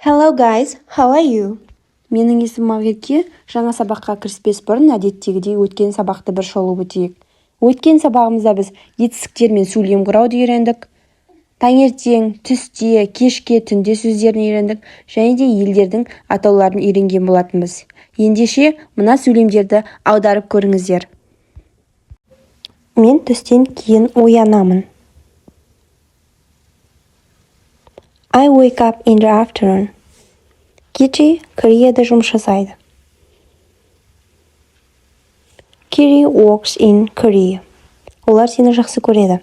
Hello guys, how are you? Менің есімім Мағетке. Жаңа сабаққа кіріспес бұрын әдеттегідей өткен сабақты бір шолып өтейік. Өткен сабағымызда біз етістіктер мен сөйлем құрауды үйрендік. Таңертең, түсте, кешке, түнде сөздерін үйрендік және де елдердің атауларын үйренген болатынбыз. Ендеше мына сөйлемдерді аударып көріңіздер. Мен түстен кейін оянамын. I wake up in the afternoon. Кичи Кореяда жұмыс жасайды. Kiri works in Korea. Олар сені жақсы көреді.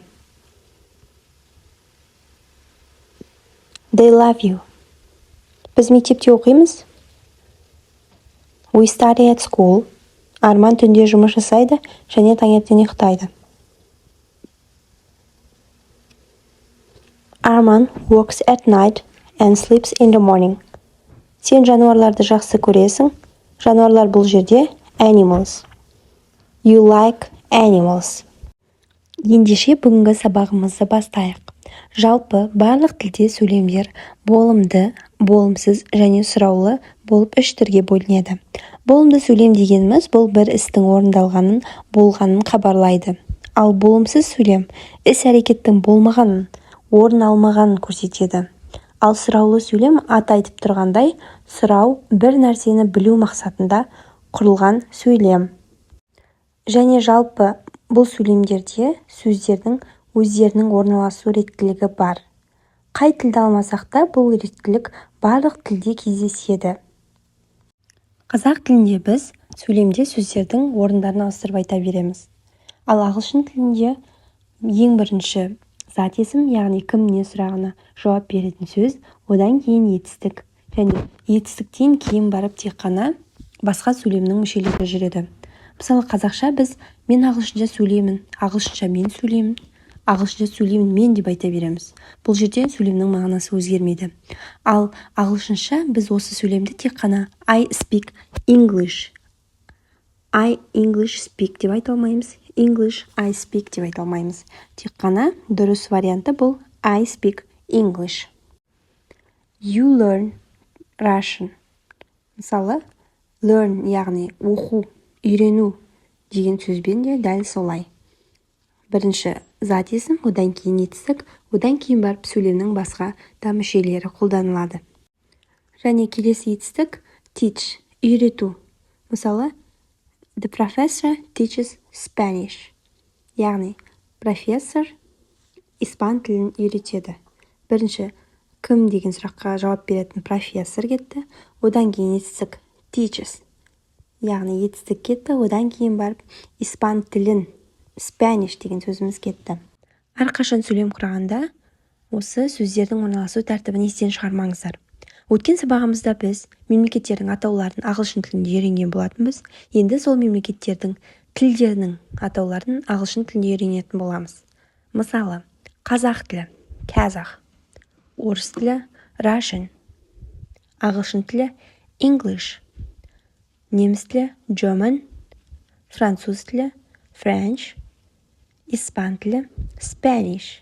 They love you. Біз мектепте оқимыз. We study at school. Арман түнде жұмыс жасайды және таңертең ұйықтайды. Arman works at night and sleeps in the morning. Сен жануарларды жақсы көресің. Жануарлар бұл жерде animals. You like animals. Ендеше бүгінгі сабағымызды бастайық. Жалпы барлық тілде сөйлемдер болымды, болымсыз және сұраулы болып үш түрге бөлінеді. Болымды сөйлем дегеніміз бұл бір істің орындалғанын, болғанын хабарлайды. Ал болымсыз сөйлем іс-әрекеттің болмағанын, орын алмағанын көрсетеді. Ал сұраулы сөйлем аты айтып тұрғандай, сұрау бір нәрсені білу мақсатында құрылған сөйлем. Және жалпы бұл сөйлемдерде сөздердің өздерінің орналасу реттілігі бар. Қай тілді алмасақ та бұл реттілік барлық тілде кездеседі. Қазақ тілінде біз сөйлемде сөздердің орындарын ауыстырып айта береміз. Ал ағылшын тілінде ең бірінші зат есім, яғни кім не сұрағына жауап беретін сөз, одан кейін етістік. Және етістіктен кейін барып тек қана басқа сөйлемнің мүшелері жүреді. Мысалы қазақша біз мен ағылшынша сөйлеймін, ағылшынша мен сөйлеймін, ағылшынша сөйлеймін мен деп айта береміз. Бұл жерде сөйлемнің мағынасы өзгермейді. Ал ағылшынша біз осы сөйлемді тек қана I speak English. I English speak деп айта алмаймыз. English I speak деп айта алмаймыз. Тек қана дұрыс варианты бұл I speak English. You learn Russian. Мысалы, learn яғни оқу, үйрену деген сөзбен де дәл солай. Бірінші зат есім, одан кейін етістік, одан кейін барып сөйлемнің басқа да мүшелері қолданылады. Және келесі етістік teach, үйрету. Мысалы, the professor teaches Spanish. Яғни, профессор испан тілін үйретеді. Бірінші кім деген сұраққа жауап беретін профессор кетті, одан кейін етістік teaches. Яғни етістік кетті, одан кейін барып испан тілін Spanish деген сөзіміз кетті. Әрқашан сөйлем құрағанда осы сөздердің орналасу тәртібін естен шығармаңыздар. Өткен сабағымызда біз мемлекеттердің атауларын ағылшын тілінде үйренген болатынбыз. Енді сол мемлекеттердің тілдерінің атауларын ағылшын тілінде үйренетін боламыз. Мысалы, қазақ тілі Kazakh, орыс тілі Russian, ағылшын тілі English, неміс тілі German, француз тілі French, испан тілі Spanish,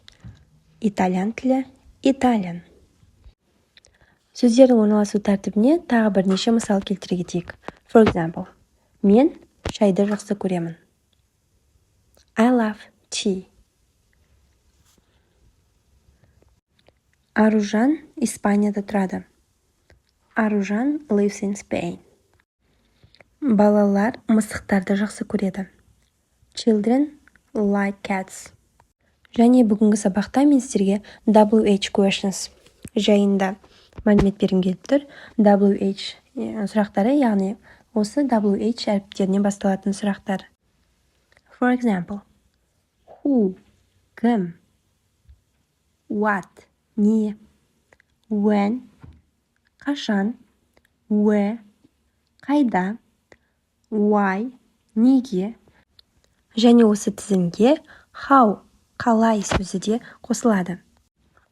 итальян тілі Italian. Сөздердің орналасу тәртібіне тағы бірнеше мысал келтіре кетейік. For example, мен шайды жақсы көремін. I love tea. Аружан Испанияда тұрады. Аружан lives in Spain. Балалар мысықтарды жақсы көреді. Children like cats. Және бүгінгі сабақта мен сіздерге WH questions жайында мәлімет бергім келіп тұр. WH сұрақтары, яғни осы WH әріптерінен басталатын сұрақтар. For example, who, кім, what, не, when, қашан, where, қайда, why, неге, және осы тізімге how, қалай сөзі де қосылады.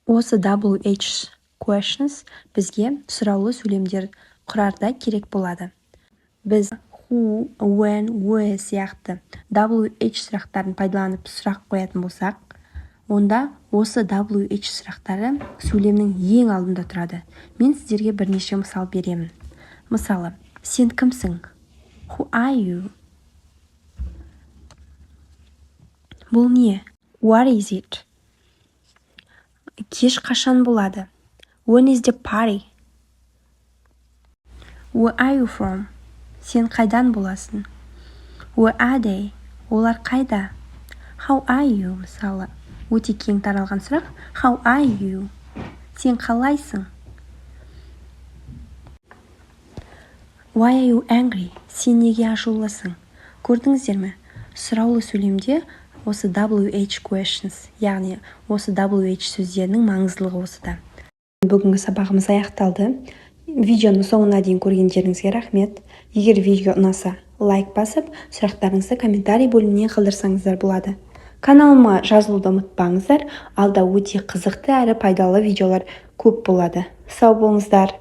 Осы WH questions бізге сұраулы сөйлемдер құрарда керек болады. Біз who, when, where сияқты WH сұрақтарын пайдаланып сұрақ қоятын болсақ, онда осы WH сұрақтары сөйлемнің ең алдында тұрады. Мен сіздерге бірнеше мысал беремін. Мысалы, сен кімсің? Who are you? Бұл не? What is it? Кеш қашан болады? When is the party? Where are you from? Сен қайдан боласың? Where are they? Олар қайда? How are you? Мысалы, өте кең таралған сұрақ. How are you? Сен қалайсың? Why are you angry? Сен неге ашулысың? Көрдіңіздер ме? Сұраулы сөйлемде осы WH questions, яғни осы WH сөздерінің маңыздылығы осыда. Бүгінгі сабағымыз аяқталды. Видеоны соңына дейін көргендеріңізге рахмет. Егер видео ұнаса, лайк басып, сұрақтарыңызды комментарий бөліміне қалдырсаңыздар болады. Каналыма жазылуды ұмытпаңыздар, алда өте қызықты әрі пайдалы видеолар көп болады. Сау болыңыздар.